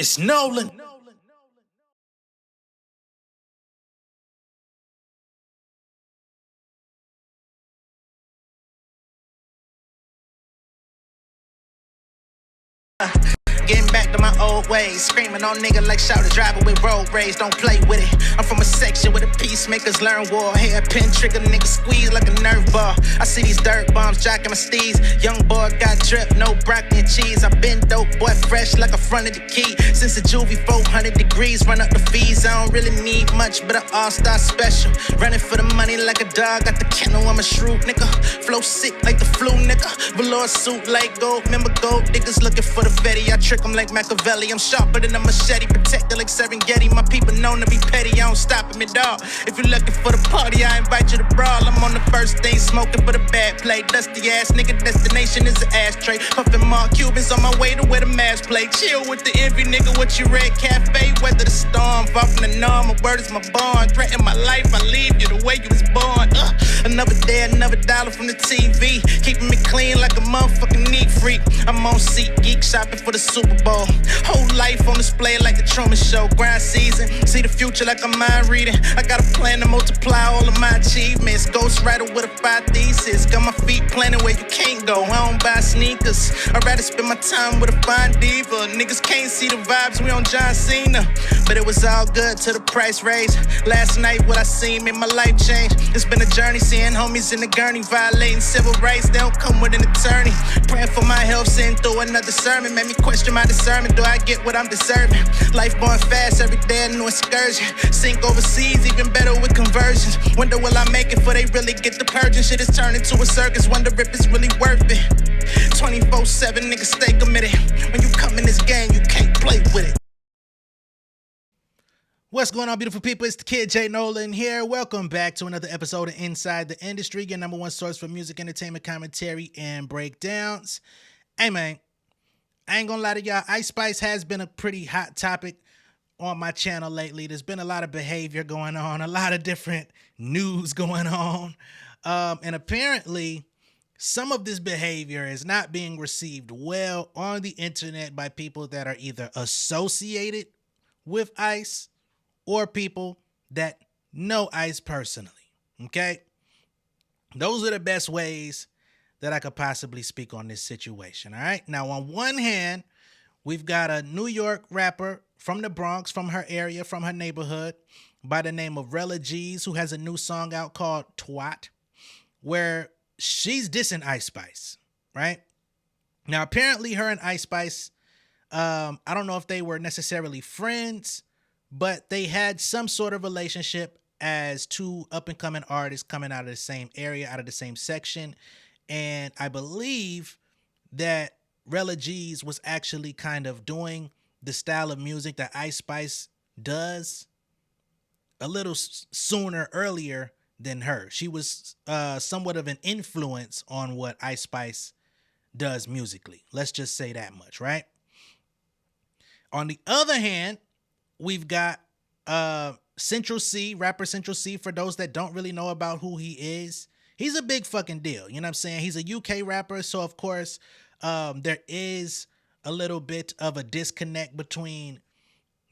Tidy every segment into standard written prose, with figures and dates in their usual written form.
It's Nolan. Getting back to my old ways, screaming on nigga like shout a driver with road rage. Don't play with it. I'm from a section where the peacemakers learn war. Hairpin trigger nigga squeeze like a nerve ball. I see these dirt bombs jocking my steeds. Young boy got drip, no broccoli and cheese. I been dope boy fresh like a front of the key. Since the juvie 400 degrees, run up the fees. I don't really need much, but an all-star special. Running for the money like a dog. Got the kennel, I'm a shrewd nigga. Flow sick like the flu nigga. Velour suit like gold. Remember gold niggas looking for the Betty. I trick them like Machiavelli. I'm sharper than a machete, protected like Serengeti. My people known to be petty, I don't stop them at all. If you're looking for the party, I invite you to brawl. I'm on the first thing, smoking for the bad play. Dusty ass nigga, destination is an ashtray. Puffin' Mark Cubans on my way to where the mass play. Chill with the envy, nigga, what you read? Cafe, weather the storm. Far from the norm, my word is my bond. Threaten my life, I leave you the way you was born. Another day, another dollar from the TV. Keeping me clean like a motherfucking neat freak. I'm on seat, geek shopping for the Super Bowl. Whole life on display like the Truman Show. Grind season, see the future like I'm mind reading. I got a plan to multiply all of my achievements. Ghostwriter with a 5 thesis. Got my feet planted where you can't go. I don't buy sneakers. I'd rather spend my time with a fine diva. Niggas can't see the vibes, we on John Cena. But it was all good till the price raised. Last night what I seen made my life change. It's been a journey seeing homies in the gurney violating civil rights. They don't come with an attorney. Praying for my health, sitting through another sermon. Made me question my discernment. Do I get what I'm deserving? Life going fast, every day a new excursion. Sink overseas, even better with conversions. Wonder will I make it before they really get the purging? Shit is turning to a circus, wonder if it's really worth it. 24/7, niggas stay committed. When you come in this game, you can't play with it. What's going on, beautiful people? It's the kid J Nolan here. Welcome back to another episode of Inside the Industry, your number one source for music, entertainment, commentary, and breakdowns. Hey, man, I ain't gonna lie to y'all. Ice Spice has been a pretty hot topic on my channel lately. There's been a lot of behavior going on, a lot of different news going on. And apparently, some of this behavior is not being received well on the internet by people that are either associated with Ice or people that know Ice personally. Okay? Those are the best ways that I could possibly speak on this situation. All right. Now, on one hand, we've got a New York rapper from the Bronx, from her area, from her neighborhood, by the name of Rella G, who has a new song out called Twat, where she's dissing Ice Spice. Right. Now, apparently, her and Ice Spice, I don't know if they were necessarily friends, but they had some sort of relationship as two up-and-coming artists coming out of the same area, out of the same section. And I believe that Rella G's was actually kind of doing the style of music that Ice Spice does a little sooner, earlier than her. She was somewhat of an influence on what Ice Spice does musically. Let's just say that much, right? On the other hand, we've got Central C, rapper Central C. For those that don't really know about who he is, he's a big fucking deal. You know what I'm saying? He's a UK rapper. So, of course, there is a little bit of a disconnect between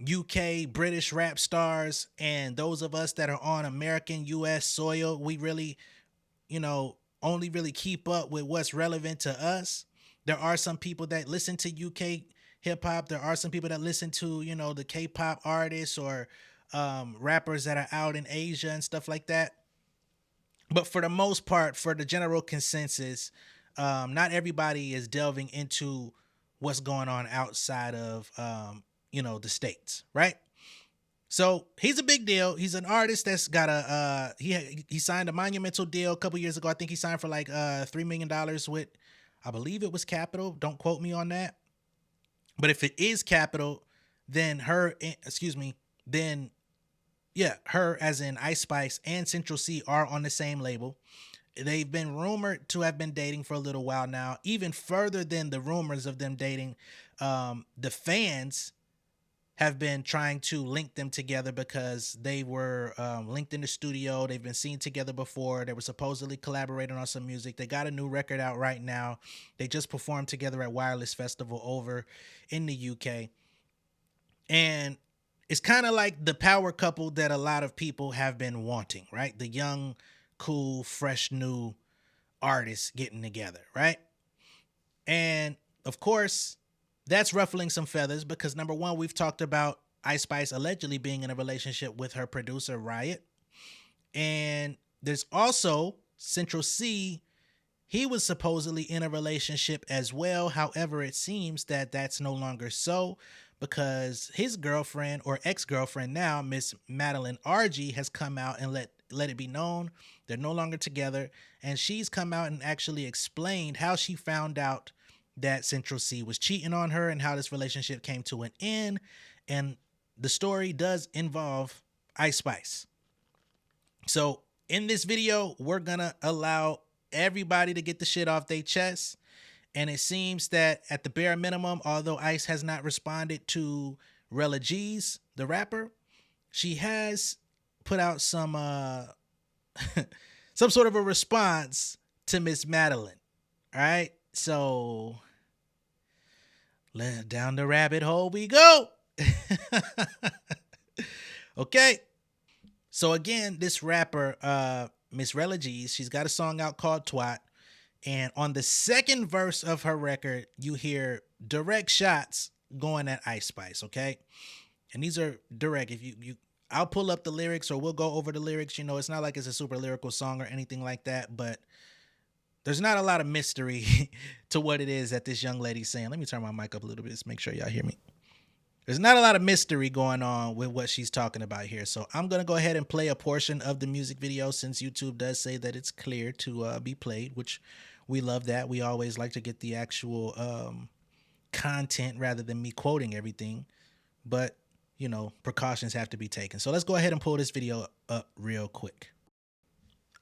UK, British rap stars and those of us that are on American, US soil. We really, only really keep up with what's relevant to us. There are some people that listen to UK hip hop. There are some people that listen to, the K-pop artists or rappers that are out in Asia and stuff like that. But for the most part, for the general consensus, not everybody is delving into what's going on outside of, the States, right? So he's a big deal. He's an artist that's got he signed a monumental deal a couple years ago. I think he signed for like $3 million with, I believe it was Capitol. Don't quote me on that. But if it is Capitol, then her as in Ice Spice and Central C are on the same label. They've been rumored to have been dating for a little while now. Even further than the rumors of them dating, the fans have been trying to link them together because they were linked in the studio. They've been seen together before. They were supposedly collaborating on some music. They got a new record out right now. They just performed together at Wireless Festival over in the UK. And it's kind of like the power couple that a lot of people have been wanting, right? The young, cool, fresh, new artists getting together, right? And of course, that's ruffling some feathers because number one, we've talked about Ice Spice allegedly being in a relationship with her producer, Riot. And there's also Central C. He was supposedly in a relationship as well. However, it seems that that's no longer so because his girlfriend or ex-girlfriend now, Miss Madeline Argy, has come out and let it be known they're no longer together. And she's come out and actually explained how she found out that Central C was cheating on her and how this relationship came to an end. And the story does involve Ice Spice. So in this video, we're gonna allow everybody to get the shit off their chest. And it seems that at the bare minimum, although Ice has not responded to Rella G's, the rapper, she has put out some some sort of a response to Miss Madeline. All right. So down the rabbit hole we go. Okay. So again, this rapper, Miss Rella G, she's got a song out called Twat. And on the second verse of her record, you hear direct shots going at Ice Spice, okay? And these are direct. If you I'll pull up the lyrics or we'll go over the lyrics. You know, it's not like it's a super lyrical song or anything like that, but there's not a lot of mystery to what it is that this young lady's saying. Let me turn my mic up a little bit just make sure y'all hear me. There's not a lot of mystery going on with what she's talking about here. So I'm going to go ahead and play a portion of the music video since YouTube does say that it's clear to be played, which we love that. We always like to get the actual content rather than me quoting everything. But, you know, precautions have to be taken. So let's go ahead and pull this video up real quick.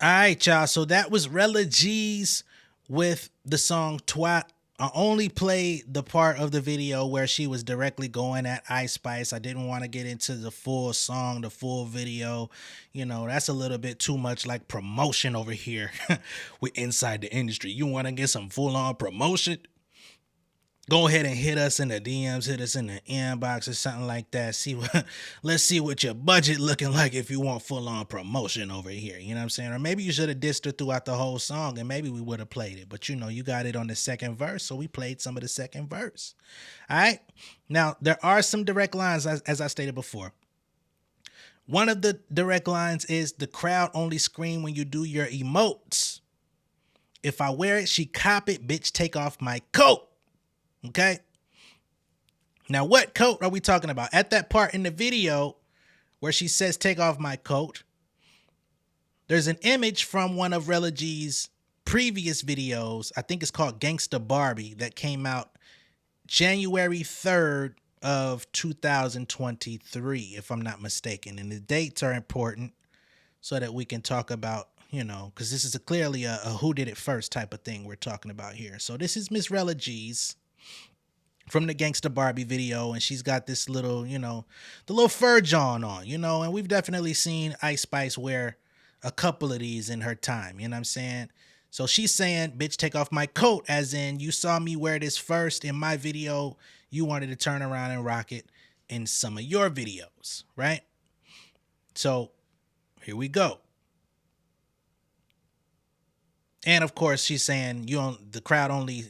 All right, y'all. So that was Rella G's with the song Twat. I only played the part of the video where she was directly going at Ice Spice. I didn't want to get into the full song, the full video. You know, that's a little bit too much like promotion over here. We're inside the industry. You want to get some full-on promotion? Go ahead and hit us in the DMs, hit us in the inbox or something like that. Let's see what your budget looking like if you want full-on promotion over here. You know what I'm saying? Or maybe you should have dissed her throughout the whole song and maybe we would have played it. But you know, you got it on the second verse, so we played some of the second verse. All right? Now, there are some direct lines, as I stated before. One of the direct lines is the crowd only scream when you do your emotes. If I wear it, she cop it, bitch, take off my coat. Okay. Now, what coat are we talking about? At that part in the video where she says, take off my coat, there's an image from one of Rella G's previous videos. I think it's called Gangsta Barbie that came out January 3rd of 2023, if I'm not mistaken. And the dates are important so that we can talk about, you know, because this is clearly a who did it first type of thing we're talking about here. So this is Miss Rella G's from the Gangsta Barbie video, and she's got this little, you know, the little fur John on, you know, and we've definitely seen Ice Spice wear a couple of these in her time, you know what I'm saying? So she's saying, bitch, take off my coat, as in you saw me wear this first in my video, you wanted to turn around and rock it in some of your videos, right? So here we go. And of course, she's saying the crowd only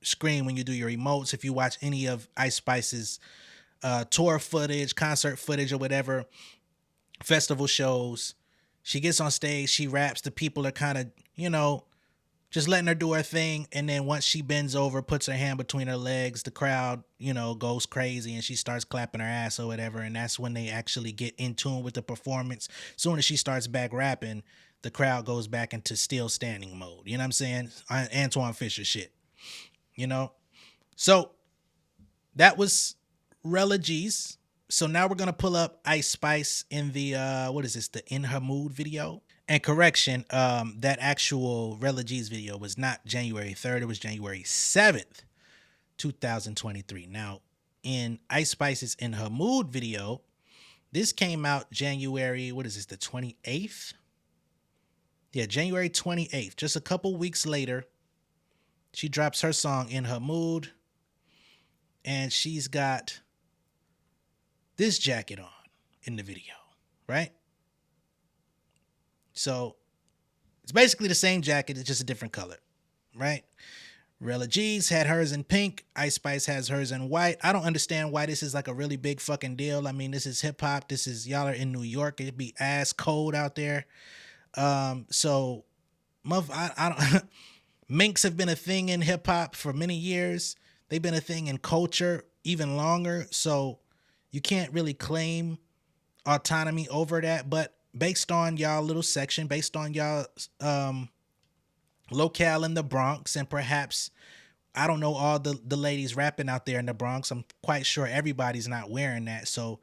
scream when you do your emotes. If you watch any of Ice Spice's tour footage, concert footage or whatever, festival shows, she gets on stage, she raps, the people are kind of, you know, just letting her do her thing. And then once she bends over, puts her hand between her legs, the crowd, you know, goes crazy and she starts clapping her ass or whatever. And that's when they actually get in tune with the performance. As soon as she starts back rapping, the crowd goes back into still standing mode. You know what I'm saying? Antoine Fisher shit. You know, so that was Rella G's. So now we're going to pull up Ice Spice in the, what is this? The In Her Mood video. And correction, that actual Rella G's video was not January 3rd. It was January 7th, 2023. Now in Ice Spice's In Her Mood video, this came out January, what is this? The 28th? Yeah, January 28th, just a couple weeks later. She drops her song In Her Mood, and she's got this jacket on in the video, right? So it's basically the same jacket, it's just a different color, right? Rella G's had hers in pink. Ice Spice has hers in white. I don't understand why this is like a really big fucking deal. I mean, this is hip hop. This is, y'all are in New York. It'd be ass cold out there. So I don't. Minks have been a thing in hip hop for many years. They've been a thing in culture even longer. So you can't really claim autonomy over that. But based on y'all little section, based on y'all locale in the Bronx, and perhaps, I don't know all the ladies rapping out there in the Bronx. I'm quite sure everybody's not wearing that. So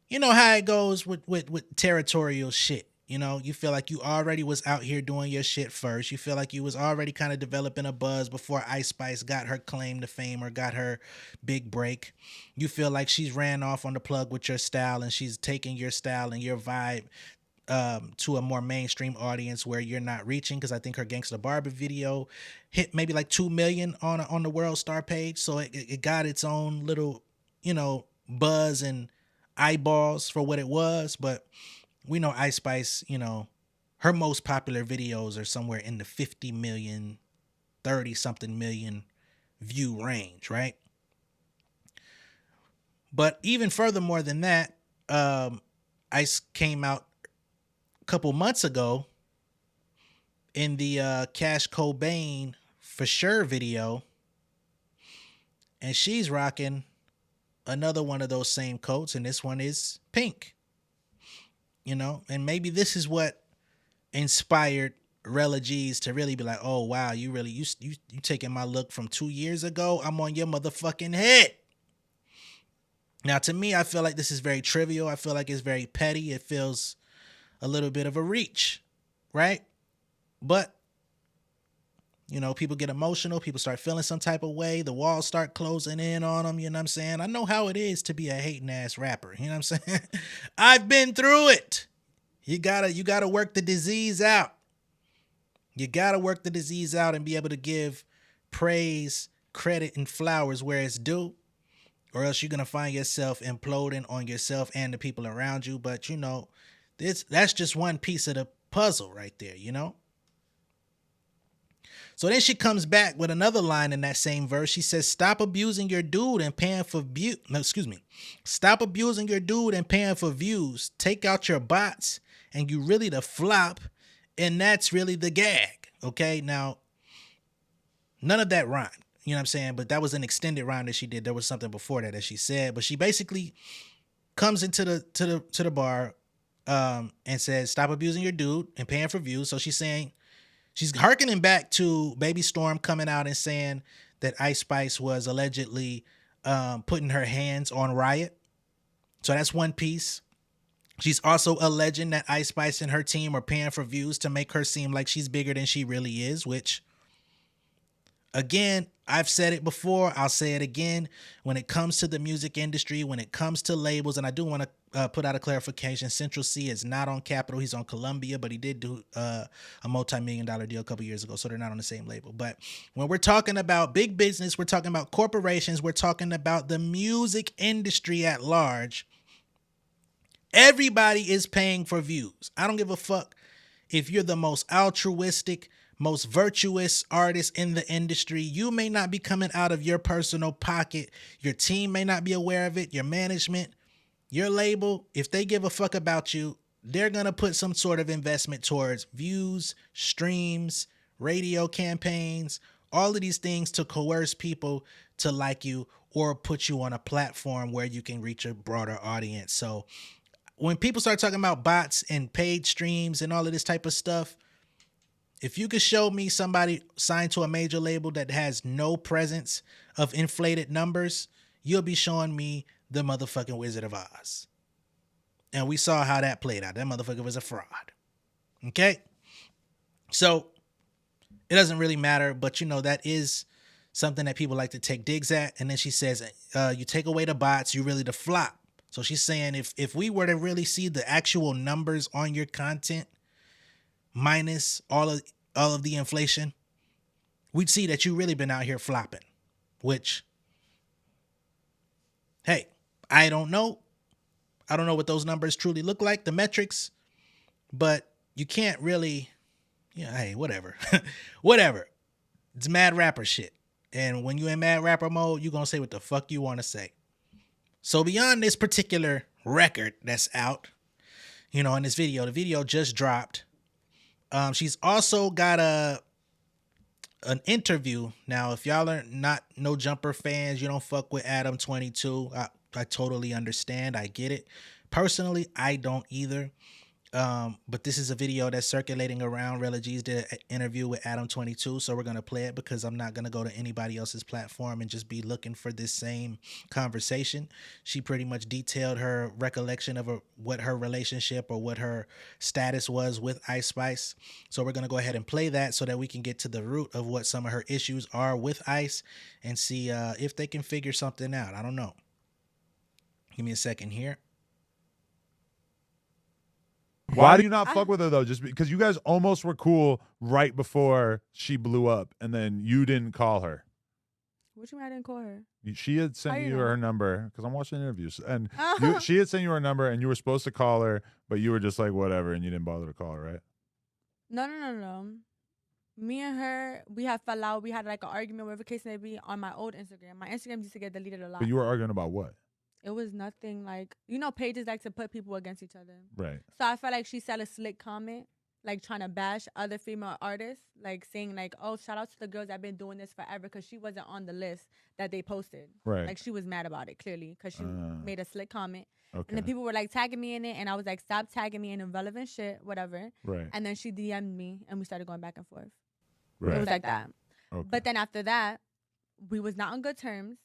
you know how it goes with territorial shit. You know, you feel like you already was out here doing your shit first. You feel like you was already kind of developing a buzz before Ice Spice got her claim to fame or got her big break. You feel like she's ran off on the plug with your style, and she's taking your style and your vibe to a more mainstream audience where you're not reaching. Because I think her Gangsta Barbie video hit maybe like 2 million on the World Star page. So it got its own little, you know, buzz and eyeballs for what it was. But we know Ice Spice, you know, her most popular videos are somewhere in the 50 million, 30 something million view range, right? But even furthermore than that, Ice came out a couple months ago in the Cash Cobain For Sure video, and she's rocking another one of those same coats, and this one is pink. You know, and maybe this is what inspired Rella G's to really be like, oh wow, you taking my look from 2 years ago. I'm on your motherfucking head. Now, to me, I feel like this is very trivial. I feel like it's very petty. It feels a little bit of a reach, right? But you know, people get emotional. People start feeling some type of way. The walls start closing in on them. You know what I'm saying? I know how it is to be a hating ass rapper. You know what I'm saying? I've been through it. You gotta work the disease out. You gotta work the disease out and be able to give praise, credit, and flowers where it's due, or else you're gonna find yourself imploding on yourself and the people around you. But you know, that's just one piece of the puzzle right there. You know. So then she comes back with another line in that same verse. She says, stop abusing your dude and paying for views. No, excuse me. Stop abusing your dude and paying for views. Take out your bots and you really the flop. And that's really the gag. Okay. Now, none of that rhymed. You know what I'm saying? But that was an extended rhyme that she did. There was something before that she said. But she basically comes into the bar and says, stop abusing your dude and paying for views. So she's saying, she's hearkening back to Baby Storm coming out and saying that Ice Spice was allegedly putting her hands on Riot. So that's one piece. She's also alleging that Ice Spice and her team are paying for views to make her seem like she's bigger than she really is, which, again, I've said it before, I'll say it again. When it comes to the music industry, when it comes to labels, and I do want to put out a clarification, Central C is not on Capitol, he's on Columbia, but he did do a multi-million-dollar deal a couple years ago, so they're not on the same label. But when we're talking about big business, we're talking about corporations, we're talking about the music industry at large, everybody is paying for views. I don't give a fuck if you're the most altruistic, most virtuous artist in the industry. You may not be coming out of your personal pocket. Your team may not be aware of it. Your management, your label, if they give a fuck about you, they're going to put some sort of investment towards views, streams, radio campaigns, all of these things to coerce people to like you or put you on a platform where you can reach a broader audience. So when people start talking about bots and paid streams and all of this type of stuff, if you could show me somebody signed to a major label that has no presence of inflated numbers, you'll be showing me the motherfucking Wizard of Oz. And we saw how that played out. That motherfucker was a fraud. Okay? So it doesn't really matter, but you know, that is something that people like to take digs at. And then she says, you take away the bots, you really the flop. So she's saying if we were to really see the actual numbers on your content, minus all of the inflation, we'd see that you really been out here flopping, which, hey, I don't know. I don't know what those numbers truly look like, the metrics, but you can't really, hey, whatever. Whatever. It's mad rapper shit. And when you in mad rapper mode, you going to say what the fuck you want to say. So beyond this particular record that's out, in this video, the video just dropped. She's also got an interview. Now, if y'all are not No Jumper fans, you don't fuck with Adam 22. I totally understand. I get it. Personally, I don't either. But this is a video that's circulating around. Rella G's did an interview with Adam 22, so we're going to play it because I'm not going to go to anybody else's platform and just be looking for this same conversation. She pretty much detailed her recollection of what her relationship or what her status was with Ice Spice. So we're going to go ahead and play that so that we can get to the root of what some of her issues are with Ice and see if they can figure something out. I don't know. Give me a second here. Why do you not fuck with her though? Just because you guys almost were cool right before she blew up, and then you didn't call her. What you mean I didn't call her? She had sent you her number because I'm watching interviews, and she had sent you her number, and you were supposed to call her, but you were just like whatever, and you didn't bother to call her, right? No. Me and her, we had fell out. We had like an argument, whatever case may be, on my old Instagram. My Instagram used to get deleted a lot. But you were arguing about what? It was nothing like, pages like to put people against each other. Right. So I felt like she said a slick comment, like trying to bash other female artists, like saying like, oh, shout out to the girls that have been doing this forever because she wasn't on the list that they posted. Right. Like she was mad about it, clearly, because she made a slick comment. Okay. And then people were like tagging me in it, and I was like, stop tagging me in irrelevant shit, whatever. Right. And then she DM'd me, and we started going back and forth. Right. It was like that. Okay. But then after that, we was not on good terms.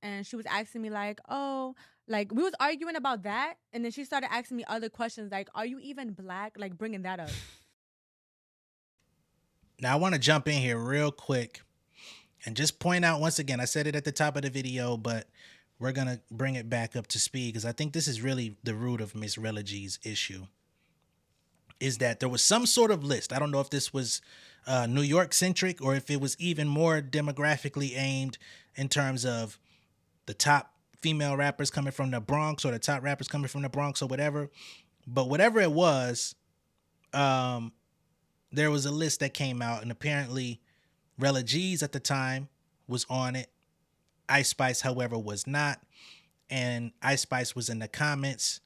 And she was asking me like, oh, like we was arguing about that. And then she started asking me other questions like, are you even black? Like bringing that up. Now I want to jump in here real quick and just point out once again, I said it at the top of the video, but we're going to bring it back up to speed because I think this is really the root of Miss Rella G's issue. Is that there was some sort of list. I don't know if this was New York centric or if it was even more demographically aimed in terms of the top female rappers coming from the Bronx or the top rappers coming from the Bronx or whatever. But whatever it was, there was a list that came out, and apparently Rella G's at the time was on it. Ice Spice, however, was not. And Ice Spice was in the comments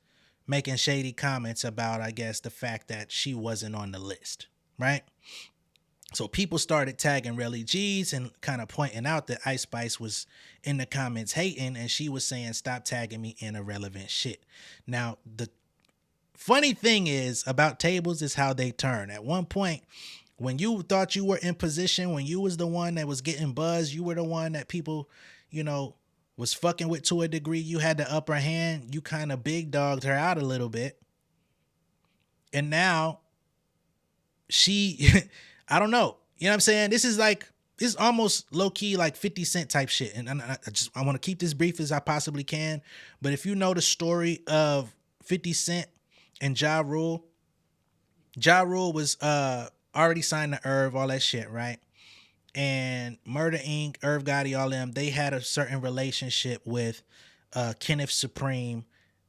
making shady comments about, I guess, the fact that she wasn't on the list, right? So people started tagging Rella G's and kind of pointing out that Ice Spice was in the comments hating, and she was saying, stop tagging me in irrelevant shit. Now, the funny thing is about tables is how they turn. At one point, when you thought you were in position, when you was the one that was getting buzzed, you were the one that people, was fucking with to a degree, you had the upper hand, you kind of big dogged her out a little bit. And now she... I don't know. You know what I'm saying? This is almost low key like 50 Cent type shit. And I want to keep this brief as I possibly can. But if you know the story of 50 Cent and Ja Rule was already signed to Irv, all that shit, right? And Murder Inc., Irv Gotti, all them, they had a certain relationship with Kenneth Supreme,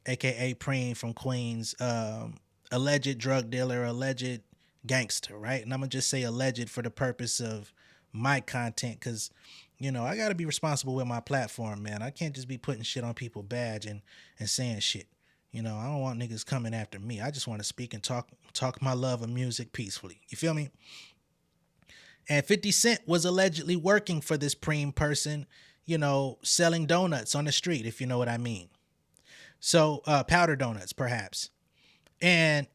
aka Preem from Queens, alleged drug dealer, alleged gangster, right? And I'm gonna just say alleged for the purpose of my content because I gotta be responsible with my platform, man. I can't just be putting shit on people's badge and saying shit. I don't want niggas coming after me. I just want to speak and talk my love of music peacefully. You feel me? And 50 Cent was allegedly working for this Preem person, selling donuts on the street, if you know what I mean. So powder donuts, perhaps. And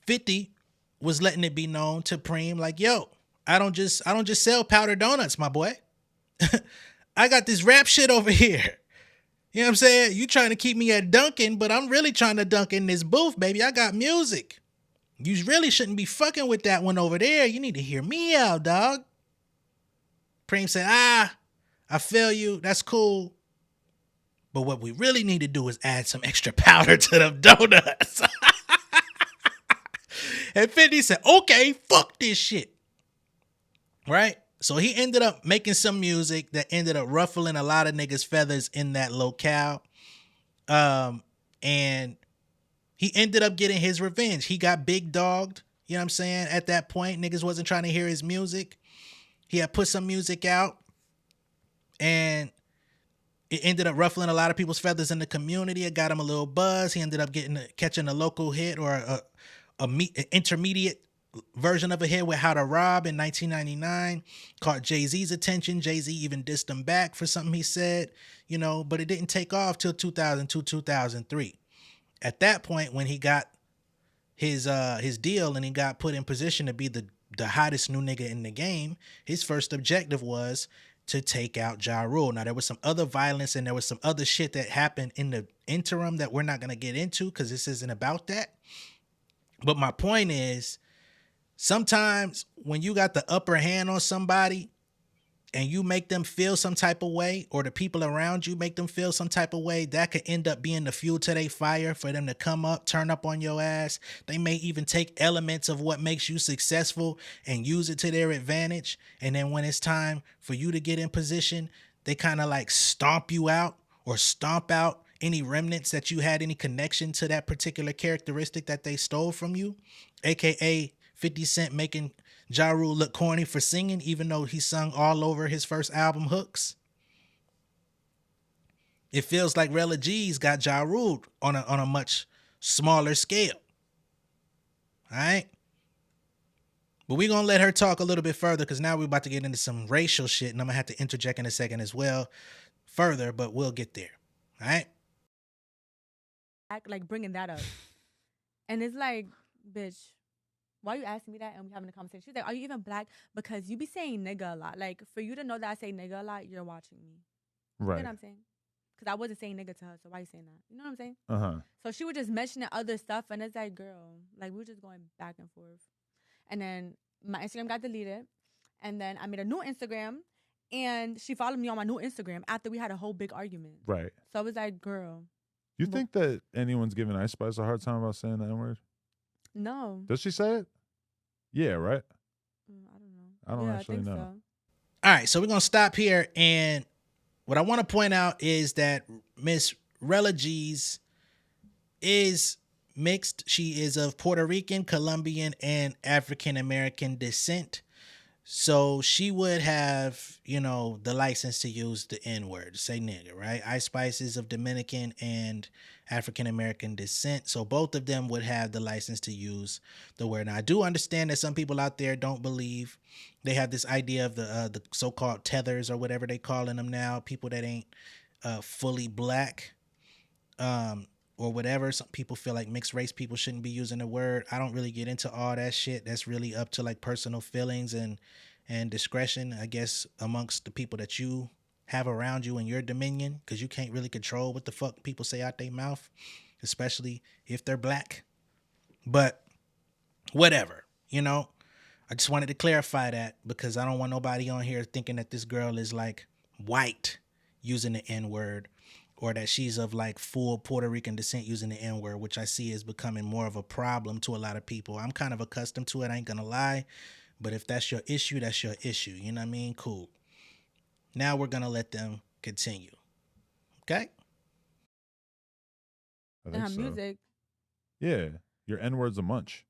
50 was letting it be known to Preem like, yo, I don't just sell powder donuts, my boy. I got this rap shit over here. You know what I'm saying? You trying to keep me at Dunkin', but I'm really trying to dunk in this booth, baby. I got music. You really shouldn't be fucking with that one over there. You need to hear me out, dog. Preem said, I feel you. That's cool. But what we really need to do is add some extra powder to them donuts. And 50 said, okay, fuck this shit. Right? So he ended up making some music that ended up ruffling a lot of niggas' feathers in that locale. And he ended up getting his revenge. He got big dogged. You know what I'm saying? At that point, niggas wasn't trying to hear his music. He had put some music out, and it ended up ruffling a lot of people's feathers in the community. It got him a little buzz. He ended up catching a local hit or an intermediate version of a hit with How to Rob in 1999. Caught Jay-Z's attention. Jay-Z even dissed him back for something he said, you know, but it didn't take off till 2002, 2003. At that point, when he got his deal and he got put in position to be the hottest new nigga in the game, his first objective was to take out Ja Rule. Now, there was some other violence and there was some other shit that happened in the interim that we're not going to get into because this isn't about that. But my point is, sometimes when you got the upper hand on somebody and you make them feel some type of way, or the people around you make them feel some type of way, that could end up being the fuel to their fire for them to come up, turn up on your ass. They may even take elements of what makes you successful and use it to their advantage. And then when it's time for you to get in position, they kind of like stomp you out or stomp out any remnants that you had any connection to that particular characteristic that they stole from you, aka 50 Cent making Ja Rule look corny for singing, even though he sung all over his first album hooks. It feels like Rella G's got Ja Rule on a much smaller scale. All right? But we're going to let her talk a little bit further because now we're about to get into some racial shit, and I'm going to have to interject in a second as well further, but we'll get there. All right? Like bringing that up. And it's like, bitch, why you asking me that and we having a conversation? She's like, are you even black? Because you be saying nigga a lot. Like, for you to know that I say nigga a lot, you're watching me. Right. You know what I'm saying? Because I wasn't saying nigga to her, so why you saying that? You know what I'm saying? Uh-huh. So she was just mentioning other stuff, and it's like, girl, like, we were just going back and forth. And then my Instagram got deleted, and then I made a new Instagram, and she followed me on my new Instagram after we had a whole big argument. Right. So I was like, girl. You think that anyone's giving Ice Spice a hard time about saying the N-word? No. Does she say it? Yeah, right? I don't know. I don't actually know. So. All right, so we're going to stop here. And what I want to point out is that Miss Rella G's is mixed. She is of Puerto Rican, Colombian, and African-American descent. So she would have, you know, the license to use the N-word, say nigga, right? Ice Spice is of Dominican and African-American descent. So both of them would have the license to use the word. Now, I do understand that some people out there don't believe. They have this idea of the so-called tethers or whatever they calling them now, people that ain't fully black or whatever. Some people feel like mixed race people shouldn't be using the word. I don't really get into all that shit. That's really up to like personal feelings and discretion, I guess, amongst the people that you have around you in your dominion, because you can't really control what the fuck people say out their mouth, especially if they're black. But whatever, you know, I just wanted to clarify that because I don't want nobody on here thinking that this girl is like white using the N-word, or that she's of like full Puerto Rican descent using the N-word, which I see is becoming more of a problem to a lot of people. I'm kind of accustomed to it, I ain't gonna lie. But if that's your issue, that's your issue. You know what I mean? Cool. Now we're gonna let them continue. Okay? I think And her so. music. Yeah. Your N-word's a munch.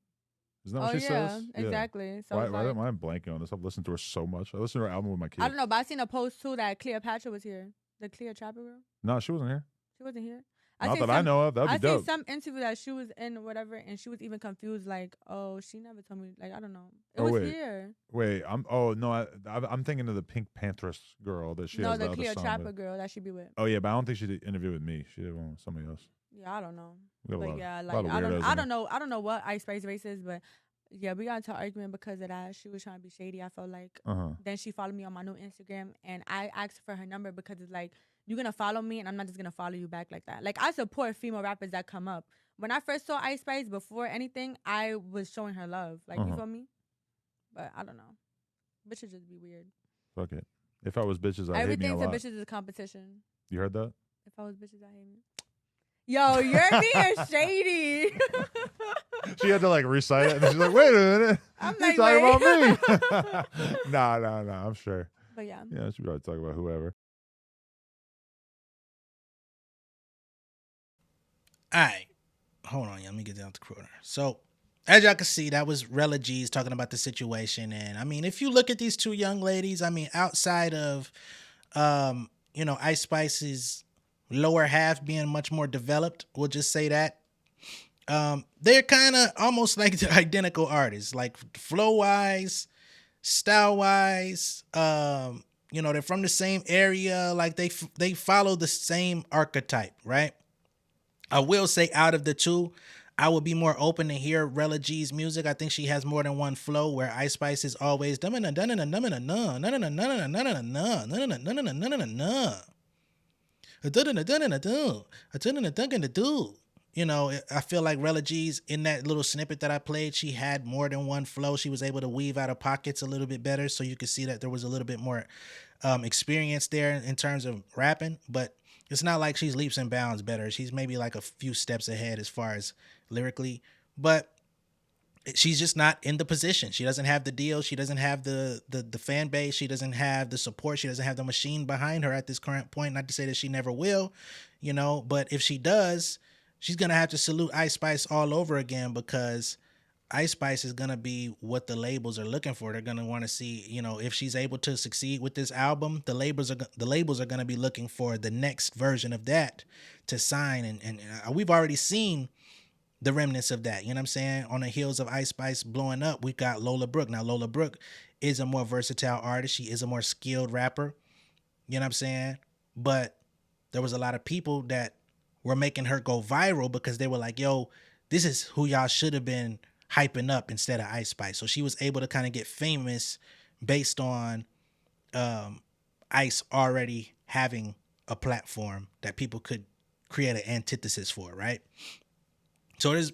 Isn't that what she says? Exactly. So Why it's like, am I blanking on this? I've listened to her so much. I listened to her album with my kids. I don't know, but I seen a post too that Cleopatra was here. The Cleopatra girl. No, she wasn't here. She wasn't here. Not that I know of. That'd be dope. I seen some interview that she was in or whatever, and she was even confused. Like, oh, she never told me. Like, I don't know. It was here. Wait, I'm thinking of the Pink Panthers girl that she has the other song with. No, the Cleopatra girl that she be with. Oh yeah, but I don't think she did interview with me. She did one with somebody else. Yeah, I don't know. But yeah, like I don't know what Ice Spice race is, but yeah, we got into an argument because of that. She was trying to be shady. I felt like. Then she followed me on my new Instagram, and I asked for her number because it's like, you're going to follow me, and I'm not just going to follow you back like that. Like, I support female rappers that come up. When I first saw Ice Spice, before anything, I was showing her love. Like, you feel me? But I don't know. Bitches just be weird. Fuck it. If I was bitches, I hate me a lot. Everything to bitches is a competition. You heard that? If I was bitches, I hate me. Yo, you're being shady. She had to like recite it, and she's like, "Wait a minute, I'm you like, talking about me?" Nah, I'm sure. But yeah, she probably talk about whoever. All right. Hold on, let me get down to corner. So, as y'all can see, that was Rella G's talking about the situation. And I mean, if you look at these two young ladies, I mean, outside of, Ice Spice's lower half being much more developed, we'll just say that. They're kind of almost like the identical artists, like flow wise, style wise. They're from the same area, like they follow the same archetype, right? I will say, out of the two, I would be more open to hear Rella G's music. I think she has more than one flow, where Ice Spice is always I feel like Rella G's, in that little snippet that I played, she had more than one flow. She was able to weave out of pockets a little bit better, so you could see that there was a little bit more experience there in terms of rapping. But it's not like she's leaps and bounds better. She's maybe like a few steps ahead as far as lyrically, but she's just not in the position. She doesn't have the deal. She doesn't have the fan base. She doesn't have the support. She doesn't have the machine behind her at this current point. Not to say that she never will, but if she does, she's going to have to salute Ice Spice all over again, because Ice Spice is going to be what the labels are looking for. They're going to want to see, if she's able to succeed with this album, the labels are going to be looking for the next version of that to sign. And we've already seen the remnants of that. You know what I'm saying? On the heels of Ice Spice blowing up, we got Lola Brooke. Now, Lola Brooke is a more versatile artist. She is a more skilled rapper. You know what I'm saying? But there was a lot of people that were making her go viral because they were like, yo, this is who y'all should have been hyping up instead of Ice Spice. So she was able to kind of get famous based on Ice already having a platform that people could create an antithesis for, right? So there's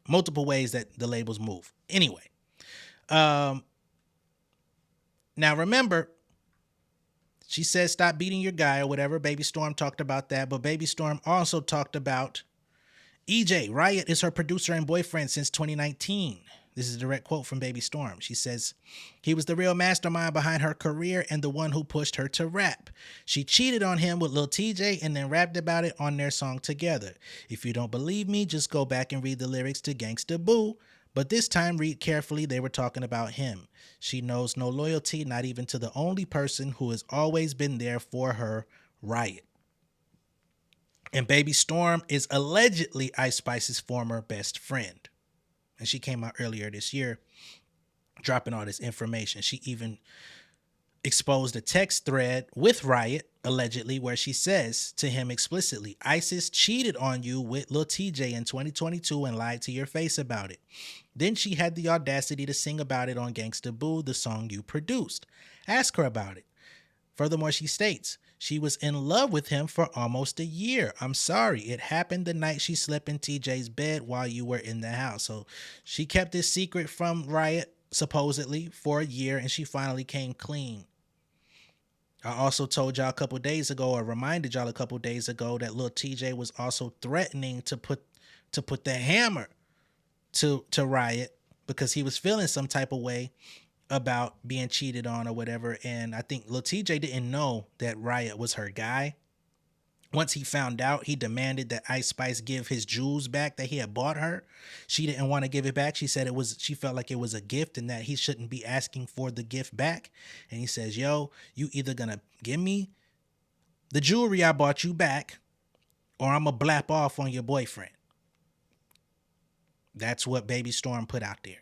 multiple ways that the labels move. Anyway, now remember, she says stop beating your guy or whatever. Baby Storm talked about that, but Baby Storm also talked about EJ. Riot is her producer and boyfriend since 2019. This is a direct quote from Baby Storm. She says, he was the real mastermind behind her career and the one who pushed her to rap. She cheated on him with Lil TJ and then rapped about it on their song Together. If you don't believe me, just go back and read the lyrics to Gangsta Boo. But this time, read carefully, they were talking about him. She knows no loyalty, not even to the only person who has always been there for her, Riot. And Baby Storm is allegedly Ice Spice's former best friend. And she came out earlier this year dropping all this information. She even exposed a text thread with Riot, allegedly, where she says to him explicitly, ISIS cheated on you with Lil TJ in 2022 and lied to your face about it. Then she had the audacity to sing about it on Gangsta Boo, the song you produced. Ask her about it. Furthermore, she states, she was in love with him for almost a year. I'm sorry. It happened the night she slept in TJ's bed while you were in the house. So she kept this secret from Riot, supposedly, for a year, and she finally came clean. I also told y'all a couple days ago, or reminded y'all a couple days ago, that Lil TJ was also threatening to put the hammer to Riot because he was feeling some type of way about being cheated on or whatever. And I think Lil TJ didn't know that Riot was her guy. Once he found out, he demanded that Ice Spice give his jewels back that he had bought her. She didn't want to give it back. She said she felt like it was a gift and that he shouldn't be asking for the gift back. And he says, yo, you either gonna give me the jewelry I bought you back, or I'm gonna blap off on your boyfriend. That's what Baby Storm put out there.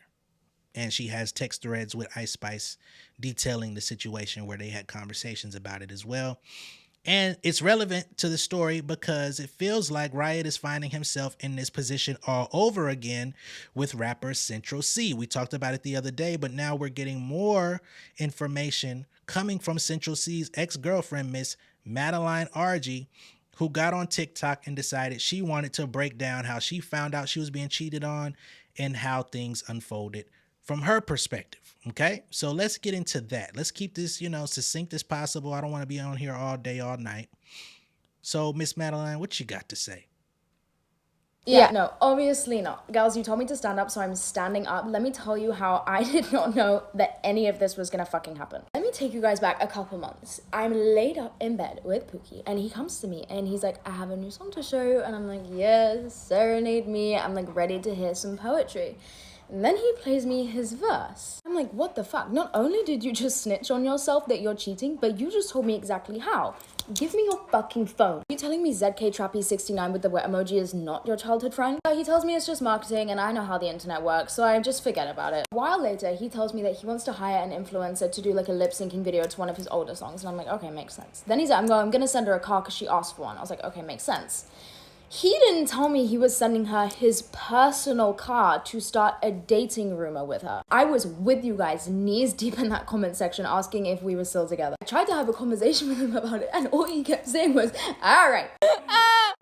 And she has text threads with Ice Spice detailing the situation where they had conversations about it as well. And it's relevant to the story because it feels like Riot is finding himself in this position all over again with rapper Central C. We talked about it the other day, but now we're getting more information coming from Central C's ex-girlfriend, Miss Madeline Argy, who got on TikTok and decided she wanted to break down how she found out she was being cheated on and how things unfolded from her perspective. Okay, so let's get into that. Let's keep this, succinct as possible. I don't want to be on here all day, all night. So, Miss Madeline, what you got to say? Yeah, no, obviously not. Girls, you told me to stand up, so I'm standing up. Let me tell you how I did not know that any of this was gonna fucking happen. Let me take you guys back a couple months. I'm laid up in bed with Pookie, and he comes to me and he's like, I have a new song to show you. And I'm like, yes, serenade me. I'm like ready to hear some poetry. And then he plays me his verse. I'm like, what the fuck? Not only did you just snitch on yourself that you're cheating, but you just told me exactly how. Give me your fucking phone. You telling me ZK Trappy 69 with the wet emoji is not your childhood friend? He tells me it's just marketing and I know how the internet works, so I just forget about it. A while later, he tells me that he wants to hire an influencer to do like a lip syncing video to one of his older songs. And I'm like, okay, makes sense. Then he's like, I'm gonna send her a car because she asked for one. I was like, okay, makes sense. He didn't tell me he was sending her his personal car to start a dating rumor with her. I was with you guys, knees deep in that comment section, asking if we were still together. I tried to have a conversation with him about it, and all he kept saying was, all right.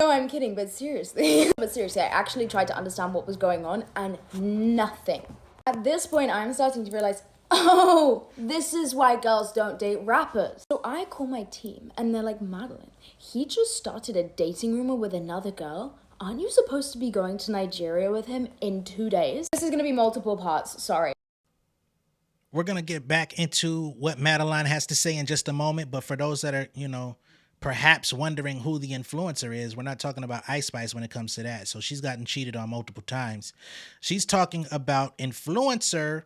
No, I'm kidding, but seriously. I actually tried to understand what was going on, and nothing. At this point, I'm starting to realize, oh, this is why girls don't date rappers. So I call my team and they're like, Madeline, he just started a dating rumor with another girl. Aren't you supposed to be going to Nigeria with him in 2 days? This is gonna be multiple parts, sorry. We're going to get back into what Madeline has to say in just a moment. But for those that are, perhaps wondering who the influencer is, we're not talking about Ice Spice when it comes to that. So she's gotten cheated on multiple times. She's talking about influencer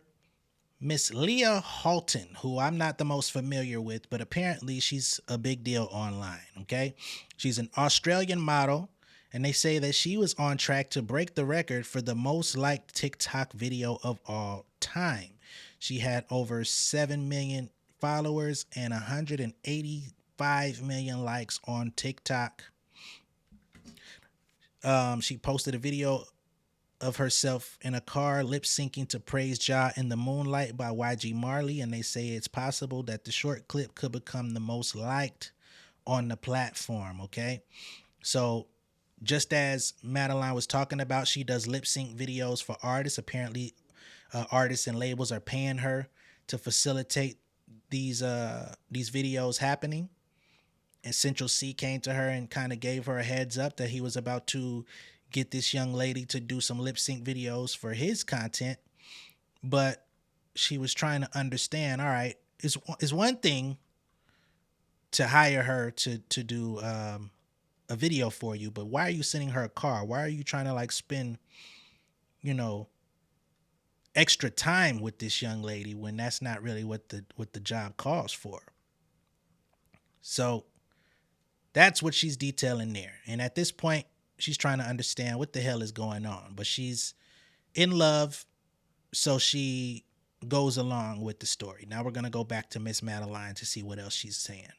Miss Leah Halton, who I'm not the most familiar with, but apparently she's a big deal online, okay? She's an Australian model, and they say that she was on track to break the record for the most liked TikTok video of all time. She had over 7 million followers and 185 million likes on TikTok. She posted a video of herself in a car lip syncing to Praise Ja in the Moonlight by YG Marley, and they say it's possible that the short clip could become the most liked on the platform, okay? So just as Madeline was talking about, she does lip sync videos for artists. Apparently artists and labels are paying her to facilitate these videos happening. And Central C came to her and kind of gave her a heads up that he was about to get this young lady to do some lip sync videos for his content. But she was trying to understand, all right, it's one thing to hire her to do a video for you, but why are you sending her a car? Why are you trying to like spend, extra time with this young lady when that's not really what the job calls for? So that's what she's detailing there. And at this point, she's trying to understand what the hell is going on, but she's in love, so she goes along with the story. Now we're going to go back to Miss Madeline to see what else she's saying.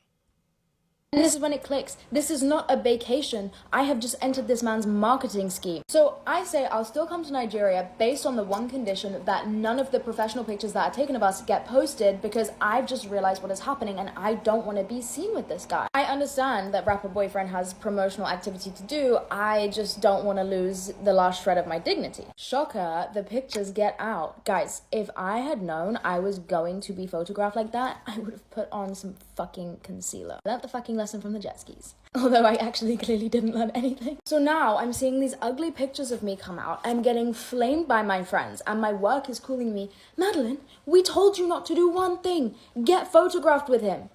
And this is when it clicks. This is not a vacation. I have just entered this man's marketing scheme. So I say I'll still come to Nigeria based on the one condition that none of the professional pictures that are taken of us get posted, because I've just realized what is happening and I don't want to be seen with this guy. I understand that rapper boyfriend has promotional activity to do. I just don't want to lose the last shred of my dignity. Shocker, the pictures get out. Guys, if I had known I was going to be photographed like that, I would have put on some fucking concealer. Learned the fucking lesson from the jet skis. Although I actually clearly didn't learn anything. So now I'm seeing these ugly pictures of me come out. I'm getting flamed by my friends and my work is calling me, Madeline, we told you not to do one thing. Get photographed with him.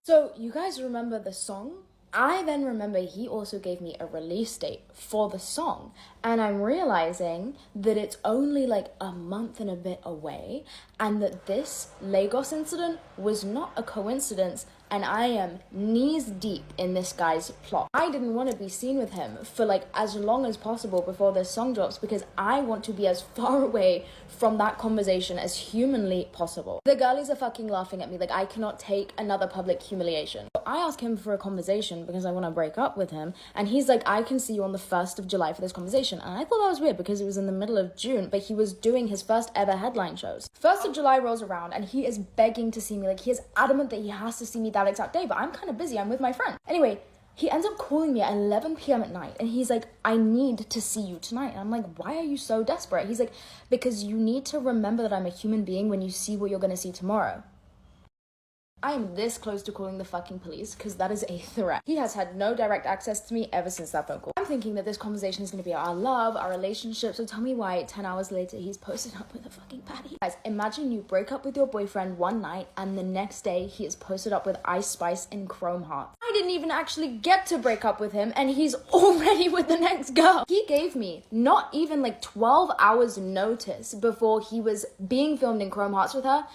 So you guys remember the song? I then remember he also gave me a release date for the song, and I'm realizing that it's only like a month and a bit away, and that this Lagos incident was not a coincidence, and I am knees deep in this guy's plot. I didn't want to be seen with him for like as long as possible before this song drops, because I want to be as far away from that conversation as humanly possible. The girlies are fucking laughing at me, like I cannot take another public humiliation. So I ask him for a conversation because I want to break up with him, and he's like, I can see you on the 1st of July for this conversation. And I thought that was weird because it was in the middle of June, but he was doing his first ever headline shows. 1st of July rolls around and he is begging to see me, like he is adamant that he has to see me that exact day, but I'm kind of busy, I'm with my friend. Anyway, he ends up calling me at 11 p.m. at night and he's like, I need to see you tonight. And I'm like, why are you so desperate? He's like, because you need to remember that I'm a human being when you see what you're going to see tomorrow. I am this close to calling the fucking police because that is a threat. He has had no direct access to me ever since that phone call. I'm thinking that this conversation is going to be our love, our relationship, so tell me why 10 hours later he's posted up with a fucking baddie. Guys, imagine you break up with your boyfriend one night and the next day he is posted up with Ice Spice and Chrome Heart. I didn't even actually get to break up with him and he's already with the next girl. He gave me not even like 12 hours notice before he was being filmed in Chrome Hearts with her.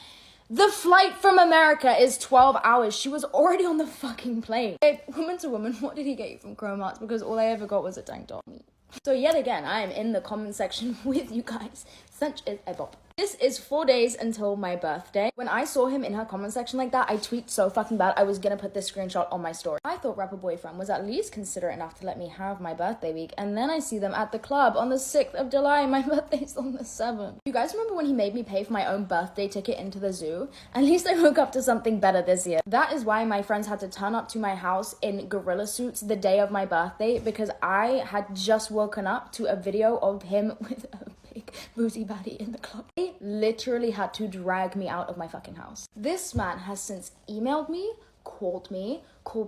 The flight from America is 12 hours. She was already on the fucking plane. Hey, woman to woman, what did he get you from Chrome Hearts? Because all I ever got was a tank top. So yet again, I am in the comment section with you guys. Such is a bop. This is 4 days until my birthday. When I saw him in her comment section like that, I tweaked so fucking bad I was gonna put this screenshot on my story. I thought rapper boyfriend was at least considerate enough to let me have my birthday week, and then I see them at the club on the 6th of July. My birthday's on the 7th. You guys remember when he made me pay for my own birthday ticket into the zoo? At least I woke up to something better this year. That is why my friends had to turn up to my house in gorilla suits the day of my birthday, because I had just woken up to a video of him with a big booty baddie in the club. They literally had to drag me out of my fucking house. This man has since emailed me, called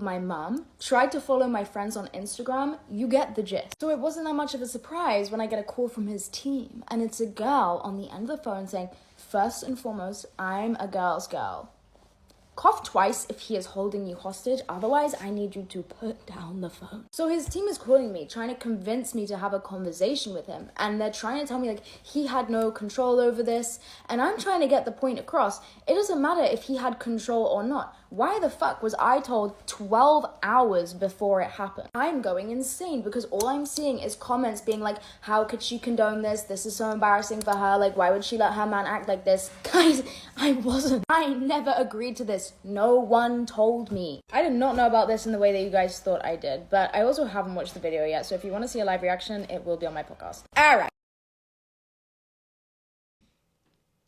my mum, tried to follow my friends on Instagram. You get the gist. So it wasn't that much of a surprise when I get a call from his team and it's a girl on the end of the phone saying, first and foremost, I'm a girl's girl. Cough twice if he is holding you hostage, otherwise I need you to put down the phone. So his team is calling me, trying to convince me to have a conversation with him, and they're trying to tell me like he had no control over this, and I'm trying to get the point across. It doesn't matter if he had control or not. Why the fuck was I told 12 hours before it happened? I'm going insane because all I'm seeing is comments being like, how could she condone this? This is so embarrassing for her. Like, why would she let her man act like this? Guys, I wasn't. I never agreed to this. No one told me. I did not know about this in the way that you guys thought I did, but I also haven't watched the video yet. So if you want to see a live reaction, it will be on my podcast. All right.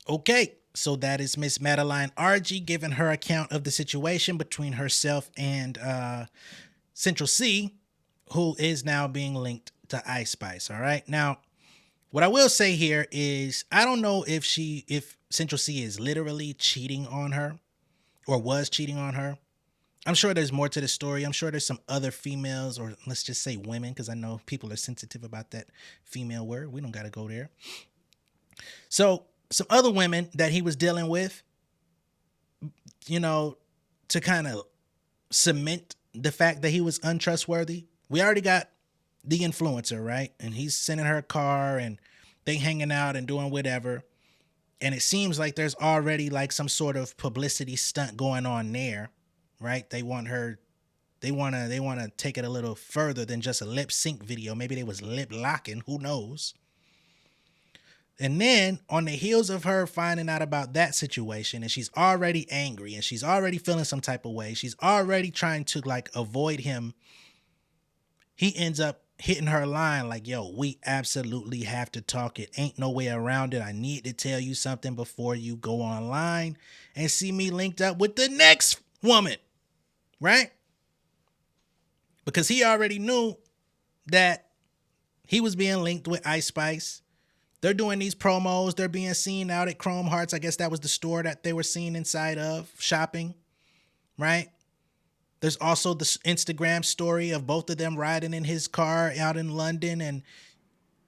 Okay. So that is Miss Madeline Argy giving her account of the situation between herself and Central C, who is now being linked to Ice Spice. All right. Now, what I will say here is I don't know if Central C is literally cheating on her or was cheating on her. I'm sure there's more to the story. I'm sure there's some other females, or let's just say women, because I know people are sensitive about that female word. We don't got to go there. So some other women that he was dealing with, you know, to kind of cement the fact that he was untrustworthy. We already got the influencer, right? And he's sending her a car and they hanging out and doing whatever. And it seems like there's already like some sort of publicity stunt going on there, right? They want to take it a little further than just a lip sync video. Maybe they was lip locking, who knows? And then on the heels of her finding out about that situation, and she's already angry and she's already feeling some type of way, she's already trying to like avoid him. He ends up hitting her line like, yo, we absolutely have to talk. It ain't no way around it. I need to tell you something before you go online and see me linked up with the next woman, right? Because he already knew that he was being linked with Ice Spice. They're doing these promos. They're being seen out at Chrome Hearts. I guess that was the store that they were seen inside of, shopping, right? There's also the Instagram story of both of them riding in his car out in London. And,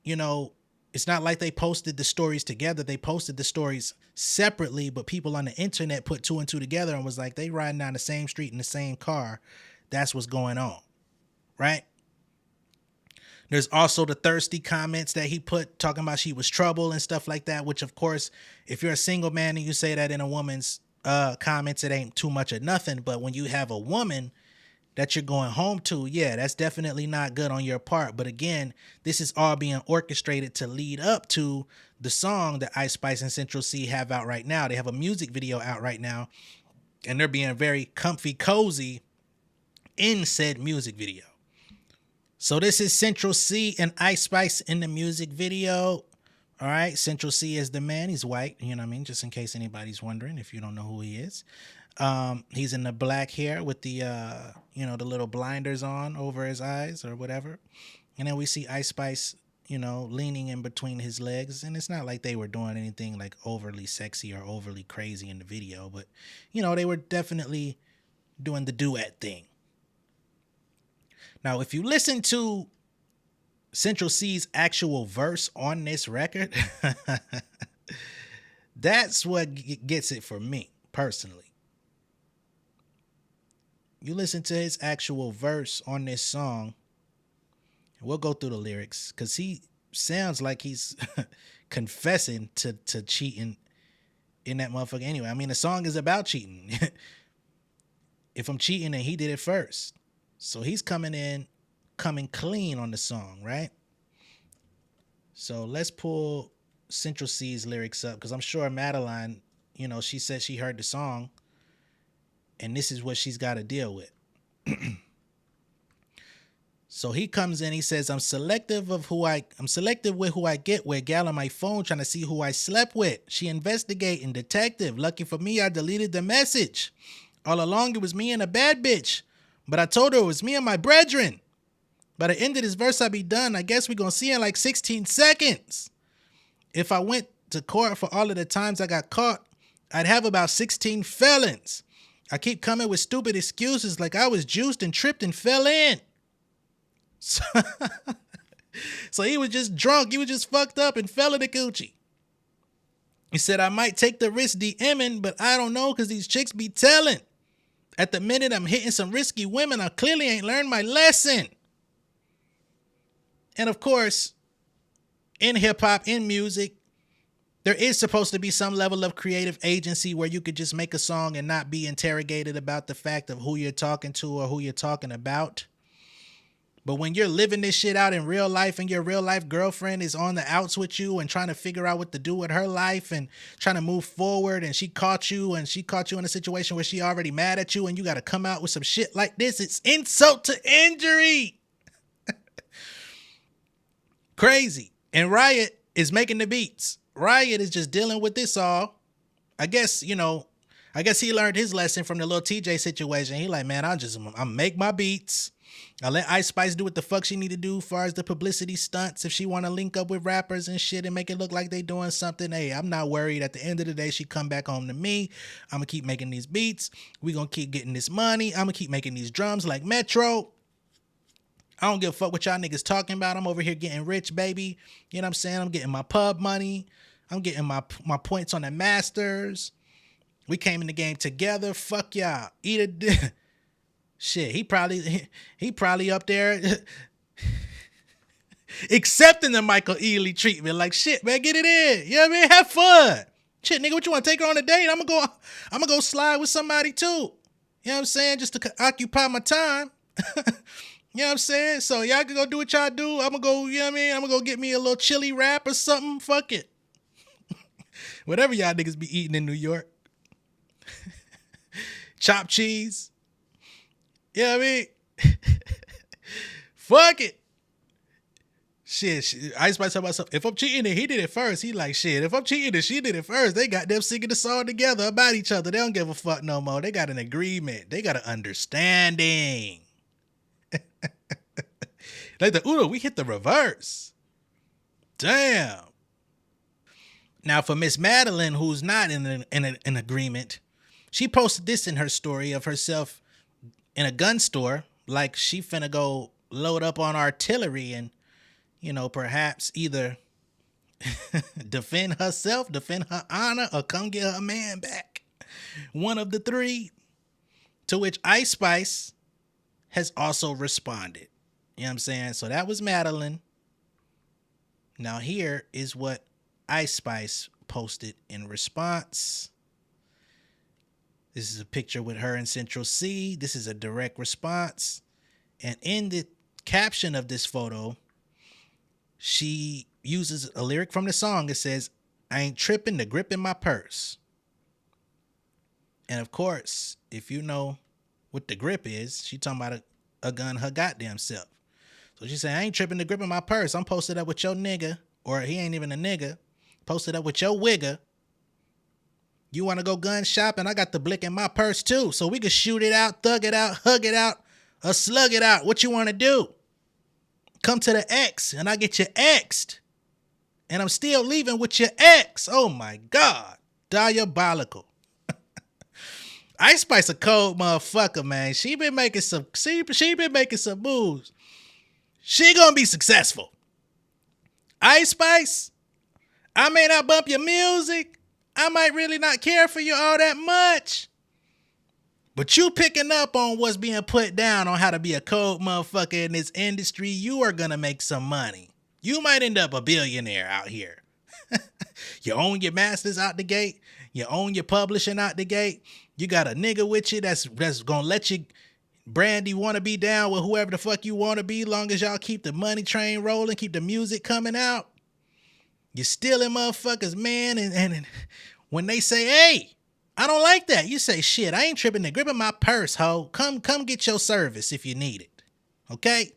you know, it's not like they posted the stories together. They posted the stories separately, but people on the internet put two and two together and was like, they riding down the same street in the same car. That's what's going on, right? There's also the thirsty comments that he put talking about she was trouble and stuff like that, which, of course, if you're a single man and you say that in a woman's comments, it ain't too much of nothing. But when you have a woman that you're going home to, yeah, that's definitely not good on your part. But again, this is all being orchestrated to lead up to the song that Ice Spice and Central C have out right now. They have a music video out right now, and they're being very comfy, cozy in said music video. So this is Central C and Ice Spice in the music video. All right. Central C is the man. He's white. You know what I mean? Just in case anybody's wondering, if you don't know who he is. He's in the black hair with the, the little blinders on over his eyes or whatever. And then we see Ice Spice leaning in between his legs. And it's not like they were doing anything like overly sexy or overly crazy in the video, but, they were definitely doing the duet thing. Now, if you listen to Central C's actual verse on this record, that's what gets it for me, personally. You listen to his actual verse on this song, we'll go through the lyrics, because he sounds like he's confessing to cheating in that motherfucker anyway. I mean, the song is about cheating. If I'm cheating, and he did it first. So he's coming clean on the song, right? So let's pull Central C's lyrics up, because I'm sure Madeline, she said she heard the song, and this is what she's got to deal with. So he comes in, he says, I'm selective with who I get with. Gal on my phone trying to see who I slept with. She investigating, detective. Lucky for me, I deleted the message. All along, it was me and a bad bitch. But I told her it was me and my brethren. By the end of this verse, I be done. I guess we gonna see in like 16 seconds. If I went to court for all of the times I got caught, I'd have about 16 felons. I keep coming with stupid excuses like I was juiced and tripped and fell in. So he was just drunk. He was just fucked up and fell in the coochie. He said, I might take the risk DMing, but I don't know because these chicks be telling. At the minute I'm hitting some risky women, I clearly ain't learned my lesson. And of course, in hip hop, in music, there is supposed to be some level of creative agency where you could just make a song and not be interrogated about the fact of who you're talking to or who you're talking about. But when you're living this shit out in real life and your real life girlfriend is on the outs with you and trying to figure out what to do with her life and trying to move forward, and she caught you in a situation where she already mad at you and you got to come out with some shit like this, it's insult to injury. Crazy. And Riot is making the beats. Riot is just dealing with this all. I guess he learned his lesson from the little TJ situation. He like, man, I'll make my beats. I let Ice Spice do what the fuck she need to do as far as the publicity stunts. If she want to link up with rappers and shit and make it look like they doing something, hey, I'm not worried. At the end of the day, she come back home to me. I'm going to keep making these beats. We going to keep getting this money. I'm going to keep making these drums like Metro. I don't give a fuck what y'all niggas talking about. I'm over here getting rich, baby. You know what I'm saying? I'm getting my pub money. I'm getting my points on the Masters. We came in the game together. Fuck y'all. Eat a dick. Shit, he probably up there accepting the Michael Ealy treatment. Like, shit, man, get it in. You know what I mean? Have fun. Shit, nigga, what you want to take her on a date? I'm gonna go slide with somebody too. You know what I'm saying? Just to occupy my time. You know what I'm saying? So y'all can go do what y'all do. I'm gonna go, you know what I mean? I'm gonna go get me a little chili wrap or something. Fuck it. Whatever y'all niggas be eating in New York. Chopped cheese. You know what I mean? Fuck it. Shit. Ice Spice talk about something. If I'm cheating and he did it first, he like, shit. If I'm cheating and she did it first, they got them singing the song together about each other. They don't give a fuck no more. They got an agreement. They got an understanding. Like the Uno, we hit the reverse. Damn. Now for Miss Madeline, who's not in an agreement, she posted this in her story of herself in a gun store, like she finna go load up on artillery and, perhaps either defend herself, defend her honor, or come get her man back. One of the three. To which Ice Spice has also responded. You know what I'm saying? So that was Madeline. Now here is what Ice Spice posted in response. This is a picture with her and Central C. This is a direct response. And in the caption of this photo, she uses a lyric from the song. It says, I ain't tripping, the grip in my purse. And of course, if you know what the grip is, she talking about a gun her goddamn self. So she said, I ain't tripping, the grip in my purse. I'm posted up with your nigga, or he ain't even a nigga. Posted up with your wigger. You want to go gun shopping? I got the blick in my purse too. So we can shoot it out, thug it out, hug it out, or slug it out. What you want to do? come to the X and I get you X'd. And I'm still leaving with your ex. Oh my God. Diabolical. Ice Spice a cold motherfucker, man. She been making some moves. She gonna be successful. Ice Spice, I may not bump your music. I might really not care for you all that much. But you picking up on what's being put down on how to be a cold motherfucker in this industry, you are gonna make some money. You might end up a billionaire out here. You own your masters out the gate. You own your publishing out the gate. You got a nigga with you that's gonna let you Brandy wanna be down with whoever the fuck you wanna be, long as y'all keep the money train rolling, keep the music coming out. You're stealing motherfuckers, man, and when they say, hey, I don't like that, you say, shit, I ain't tripping. They're gripping my purse, ho. Come get your service if you need it. Okay?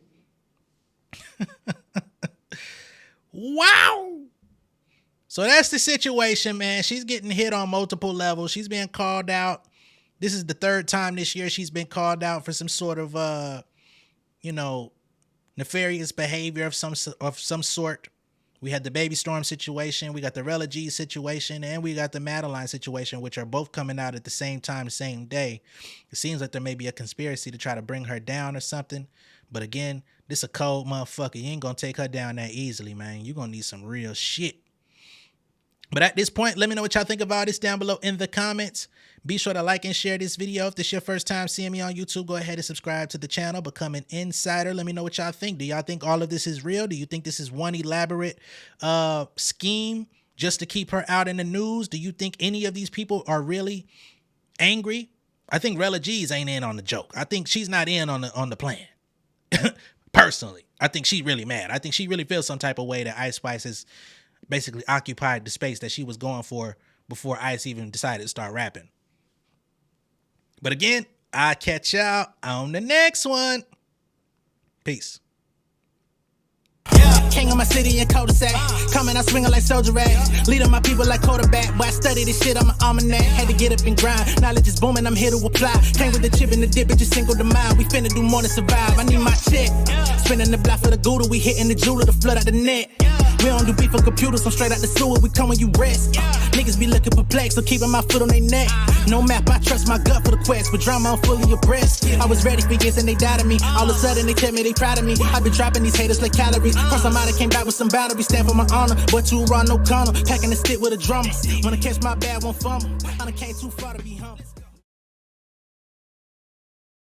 Wow. So that's the situation, man. She's getting hit on multiple levels. She's being called out. This is the third time this year she's been called out for some sort of, nefarious behavior of some sort. We had the Baby Storm situation. We got the Rella G situation. And we got the Madeline situation, which are both coming out at the same time, the same day. It seems like there may be a conspiracy to try to bring her down or something. But again, this a cold motherfucker. You ain't gonna take her down that easily, man. You're gonna need some real shit. But at this point, let me know what y'all think about this down below in the comments. Be sure to like and share this video. If this is your first time seeing me on YouTube, go ahead and subscribe to the channel. Become an insider. Let me know what y'all think. Do y'all think all of this is real? Do you think this is one elaborate scheme just to keep her out in the news? Do you think any of these people are really angry? I think Rella G's ain't in on the joke. I think she's not in on the plan. Personally, I think she's really mad. I think she really feels some type of way that Ice Spice has basically occupied the space that she was going for before Ice even decided to start rapping. But again, I'll catch y'all on the next one. Peace. King of my city in cul-de-sac. Coming out swinging like soldier rags. Leading my people like quarterback. Boy, I study this shit, I'm an almanac. Had to get up and grind. Knowledge is booming, I'm here to apply. Came with the chip and the dip, it just single the mind. We finna do more than survive. I need my check. Spinning the block for the Gouda. We hitting the jeweler to flood out the net. We don't do beef on computers, I'm straight out the sewer. We come when you rest. Niggas be looking perplexed, so keeping my foot on their neck. No map, I trust my gut for the quest. With drama, I'm fully abreast. I was ready for years and they doubted me. All of a sudden they tell me they proud of me. I've been dropping these haters like calories. Cross them out, I came back with some batteries. Stand for my honor, but too raw, no corner. Packing the stick with a drummer. Wanna catch my bad, won't fumble. I done came too far to be humble.